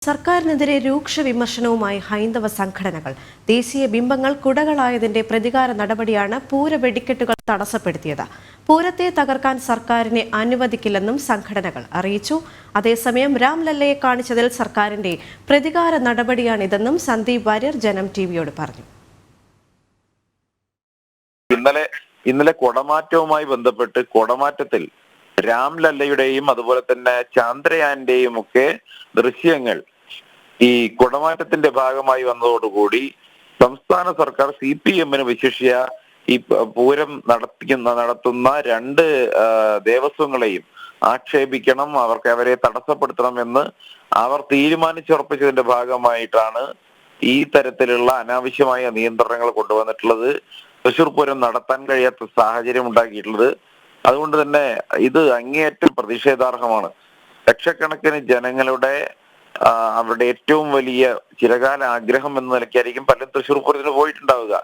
സർക്കാരിനെതിരെ രൂക്ഷ വിമർശനവുമായി ഹൈന്ദവ സംഘടനകൾ. ദേശീയ ബിംബങ്ങൾ കുടകളായതിന്റെ പ്രതികാര നടപടിയാണ് പൂര വെടിക്കെട്ടുകൾ തടസ്സപ്പെടുത്തിയത്. പൂരത്തെ തകർക്കാൻ സർക്കാരിനെ അനുവദിക്കില്ലെന്നും സംഘടനകൾ അറിയിച്ചു. അതേസമയം രാംലല്ലയെ കാണിച്ചതിൽ സർക്കാരിന്റെ പ്രതികാര നടപടിയാണിതെന്നും സന്ദീപ് വാര്യർ ജനം ടിവിയോട് പറഞ്ഞു. ഇന്നലെ കുടമാറ്റവുമായി ബന്ധപ്പെട്ട് കുടമാറ്റത്തിൽ രാംലല്ലയുടെയും അതുപോലെ തന്നെ ചന്ദ്രയാന്റെയും ഒക്കെ ദൃശ്യങ്ങൾ ഈ കുടമാറ്റത്തിന്റെ ഭാഗമായി വന്നതോടുകൂടി സംസ്ഥാന സർക്കാർ CPM വിശിഷ്യ ഈ പൂരം നടത്തുന്ന രണ്ട് ദേവസ്വങ്ങളെയും ആക്ഷേപിക്കണം, അവരെ തടസ്സപ്പെടുത്തണമെന്ന് അവർ തീരുമാനിച്ചുറപ്പിച്ചതിന്റെ ഭാഗമായിട്ടാണ് ഈ തരത്തിലുള്ള അനാവശ്യമായ നിയന്ത്രണങ്ങൾ കൊണ്ടുവന്നിട്ടുള്ളത്. തൃശ്ശൂർ പൂരം നടത്താൻ കഴിയാത്ത സാഹചര്യം ഉണ്ടാക്കിയിട്ടുള്ളത്. അതുകൊണ്ട് തന്നെ ഇത് അങ്ങേയറ്റം പ്രതിഷേധാർഹമാണ്. ലക്ഷക്കണക്കിന് ജനങ്ങളുടെ അവരുടെ ഏറ്റവും വലിയ ചിരകാല ആഗ്രഹം എന്ന നിലയ്ക്കായിരിക്കും പലരും തൃശ്ശൂർ പൂരത്തിന് പോയിട്ടുണ്ടാവുക.